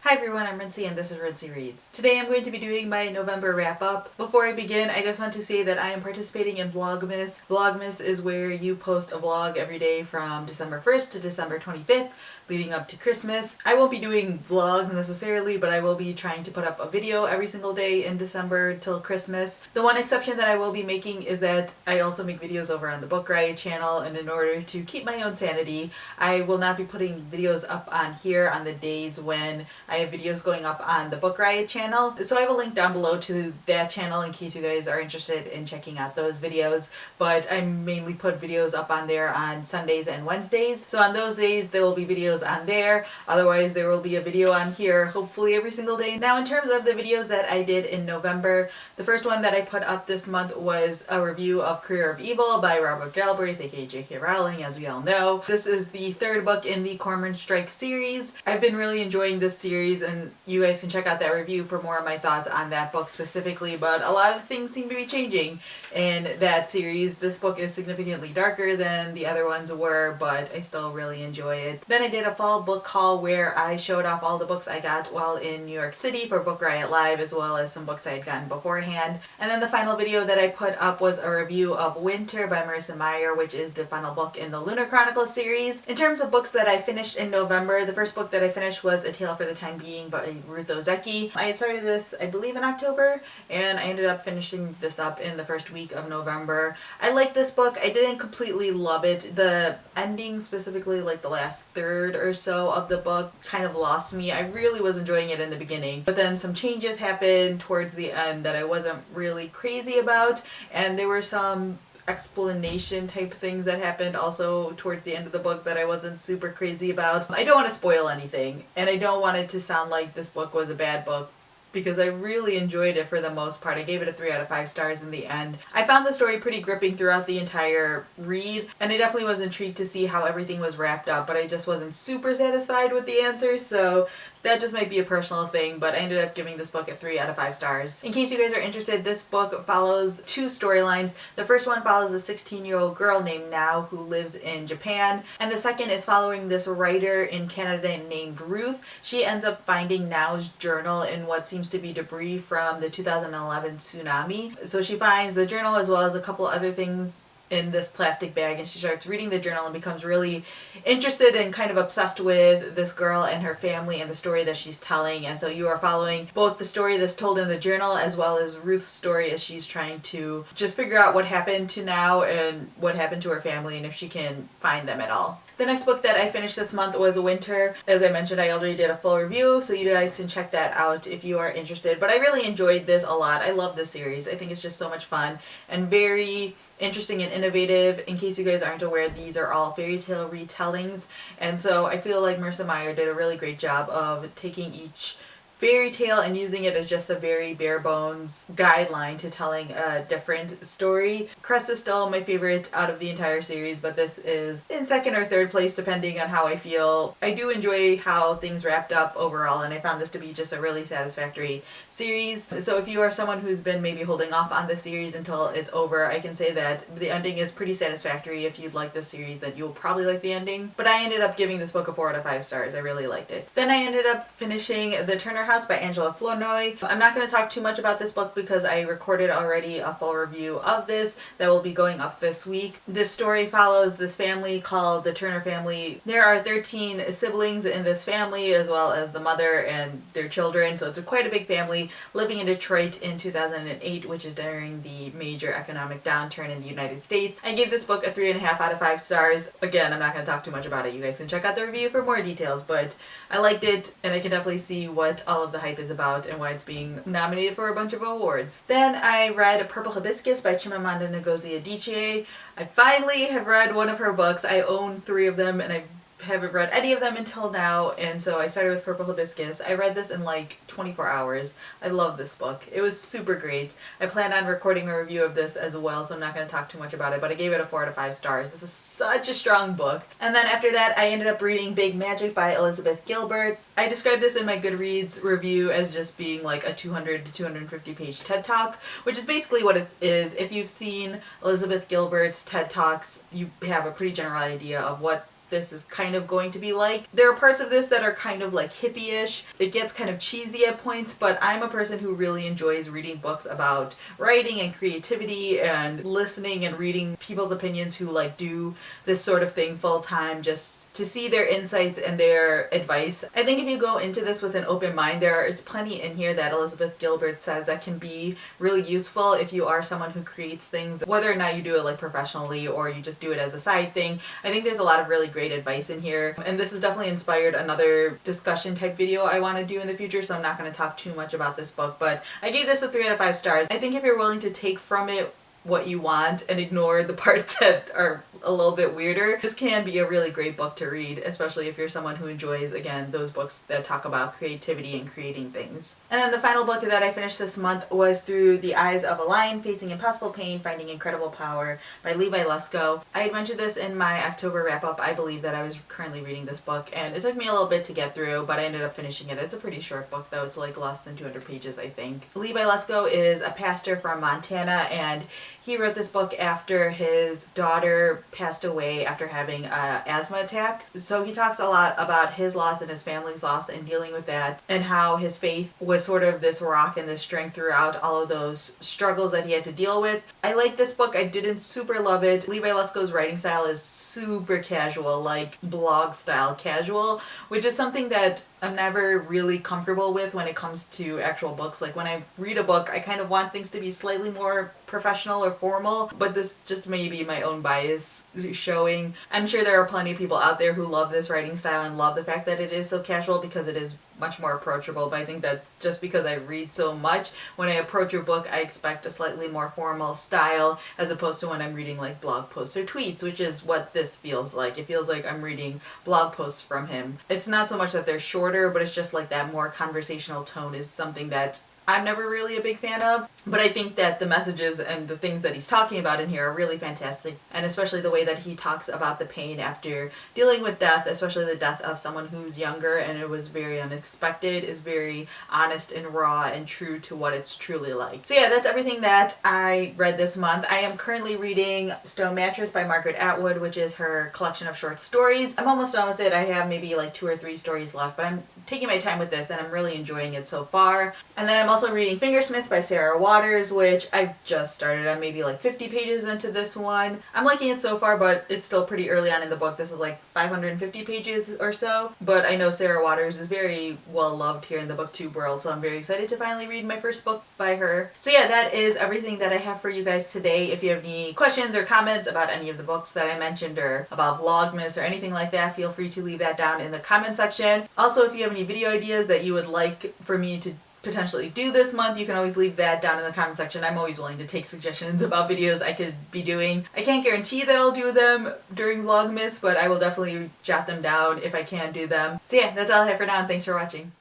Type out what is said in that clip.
Hi everyone, I'm Rincey and this is Rincey Reads. Today I'm going to be doing my November wrap-up. Before I begin, I just want to say that I am participating in Vlogmas. Vlogmas is where you post a vlog every day from December 1st to December 25th, leading up to Christmas. I won't be doing vlogs necessarily, but I will be trying to put up a video every single day in December till Christmas. The one exception that I will be making is that I also make videos over on the Book Riot channel, and in order to keep my own sanity, I will not be putting videos up on here on the days when I have videos going up on the Book Riot channel. So I have a link down below to that channel in case you guys are interested in checking out those videos. But I mainly put videos up on there on Sundays and Wednesdays. So on those days there will be videos on there. Otherwise there will be a video on here hopefully every single day. Now in terms of the videos that I did in November, the first one that I put up this month was a review of Career of Evil by Robert Gilbert, aka J.K. Rowling, as we all know. This is the third book in the Cormoran Strike series. I've been really enjoying this series, and you guys can check out that review for more of my thoughts on that book specifically, but a lot of things seem to be changing in that series. This book is significantly darker than the other ones were, but I still really enjoy it. Then I did a fall book haul where I showed off all the books I got while in New York City for Book Riot Live, as well as some books I had gotten beforehand. And then the final video that I put up was a review of Winter by Marissa Meyer, which is the final book in the Lunar Chronicles series. In terms of books that I finished in November, the first book that I finished was A Tale for the Time Being by Ruth Ozeki. I had started this, I believe, in October, and I ended up finishing this up in the first week of November. I like this book. I didn't completely love it. The ending, specifically like the last third or so of the book, kind of lost me. I really was enjoying it in the beginning, but then some changes happened towards the end that I wasn't really crazy about, and there were some explanation type things that happened also towards the end of the book that I wasn't super crazy about. I don't want to spoil anything, and I don't want it to sound like this book was a bad book, because I really enjoyed it for the most part. I gave it a 3 out of 5 stars in the end. I found the story pretty gripping throughout the entire read, and I definitely was intrigued to see how everything was wrapped up, but I just wasn't super satisfied with the answers, so that just might be a personal thing, but I ended up giving this book a 3 out of 5 stars. In case you guys are interested, this book follows 2 storylines. The first one follows a 16-year-old girl named Now who lives in Japan, and the second is following this writer in Canada named Ruth. She ends up finding Now's journal in what seems to be debris from the 2011 tsunami. So she finds the journal as well as a couple other things in this plastic bag, and she starts reading the journal and becomes really interested and kind of obsessed with this girl and her family and the story that she's telling. And so you are following both the story that's told in the journal as well as Ruth's story as she's trying to just figure out what happened to Now and what happened to her family and if she can find them at all. The next book that I finished this month was Winter. As I mentioned, I already did a full review, so you guys can check that out if you are interested. But I really enjoyed this a lot. I love this series. I think it's just so much fun and very interesting and innovative. In case you guys aren't aware, these are all fairy tale retellings, and so I feel like Marissa Meyer did a really great job of taking each fairy tale and using it as just a very bare bones guideline to telling a different story. Crest is still my favorite out of the entire series, but this is in second or third place depending on how I feel. I do enjoy how things wrapped up overall, and I found this to be just a really satisfactory series. So if you are someone who's been maybe holding off on the series until it's over, I can say that the ending is pretty satisfactory. If you'd like this series, then you'll probably like the ending. But I ended up giving this book a 4 out of 5 stars. I really liked it. Then I ended up finishing The Turner House by Angela Flournoy. I'm not going to talk too much about this book because I recorded already a full review of this that will be going up this week. This story follows this family called the Turner family. There are 13 siblings in this family as well as the mother and their children, so it's quite a big family living in Detroit in 2008, which is during the major economic downturn in the United States. I gave this book a 3.5 out of 5 stars. Again, I'm not going to talk too much about it. You guys can check out the review for more details, but I liked it, and I can definitely see what all of the hype is about and why it's being nominated for a bunch of awards. Then I read Purple Hibiscus by Chimamanda Ngozi Adichie. I finally have read one of her books. I own 3 of them, and I haven't read any of them until now, and so I started with Purple Hibiscus. I read this in like 24 hours. I love this book. It was super great. I plan on recording a review of this as well, so I'm not going to talk too much about it, but I gave it a 4 out of 5 stars. This is such a strong book. And then after that, I ended up reading Big Magic by Elizabeth Gilbert. I described this in my Goodreads review as just being like a 200 to 250 page TED Talk, which is basically what it is. If you've seen Elizabeth Gilbert's TED Talks, you have a pretty general idea of what this is kind of going to be like. There are parts of this that are kind of like hippie-ish. It gets kind of cheesy at points, but I'm a person who really enjoys reading books about writing and creativity and listening and reading people's opinions who like do this sort of thing full time, just to see their insights and their advice. I think if you go into this with an open mind, there is plenty in here that Elizabeth Gilbert says that can be really useful if you are someone who creates things, whether or not you do it like professionally or you just do it as a side thing. I think there's a lot of really great advice in here, and this has definitely inspired another discussion type video I want to do in the future, so I'm not going to talk too much about this book, but I gave this a 3 out of 5 stars. I think if you're willing to take from it what you want and ignore the parts that are a little bit weirder, this can be a really great book to read, especially if you're someone who enjoys, again, those books that talk about creativity and creating things. And then the final book that I finished this month was Through the Eyes of a Lion, Facing Impossible Pain, Finding Incredible Power by Levi Lusko. I had mentioned this in my October wrap-up. I believe that I was currently reading this book, and it took me a little bit to get through, but I ended up finishing it. It's a pretty short book, though. It's like less than 200 pages, I think. Levi Lusko is a pastor from Montana, and he wrote this book after his daughter passed away after having an asthma attack. So he talks a lot about his loss and his family's loss and dealing with that, and how his faith was sort of this rock and this strength throughout all of those struggles that he had to deal with. I like this book. I didn't super love it. Levi Lusko's writing style is super casual, like blog style casual, which is something that I'm never really comfortable with when it comes to actual books. Like when I read a book, I kind of want things to be slightly more professional or formal, but this just may be my own bias showing. I'm sure there are plenty of people out there who love this writing style and love the fact that it is so casual because it is much more approachable, but I think that just because I read so much, when I approach a book, I expect a slightly more formal style as opposed to when I'm reading like blog posts or tweets, which is what this feels like. It feels like I'm reading blog posts from him. It's not so much that they're shorter, but it's just like that more conversational tone is something that I'm never really a big fan of, but I think that the messages and the things that he's talking about in here are really fantastic, and especially the way that he talks about the pain after dealing with death, especially the death of someone who's younger and it was very unexpected, is very honest and raw and true to what it's truly like. So yeah, that's everything that I read this month. I am currently reading Stone Mattress by Margaret Atwood, which is her collection of short stories. I'm almost done with it. I have maybe like 2 or 3 stories left, but I'm taking my time with this and I'm really enjoying it so far. And then I'm also reading Fingersmith by Sarah Waters, which I've just started. I'm maybe like 50 pages into this one. I'm liking it so far, but it's still pretty early on in the book. This is like 550 pages or so, but I know Sarah Waters is very well loved here in the booktube world, so I'm very excited to finally read my first book by her. So yeah, that is everything that I have for you guys today. If you have any questions or comments about any of the books that I mentioned or about Vlogmas or anything like that, feel free to leave that down in the comment section. Also, if you have any video ideas that you would like for me to potentially do this month, you can always leave that down in the comment section. I'm always willing to take suggestions about videos I could be doing. I can't guarantee that I'll do them during Vlogmas, but I will definitely jot them down if I can do them. So yeah, that's all I have for now, and thanks for watching.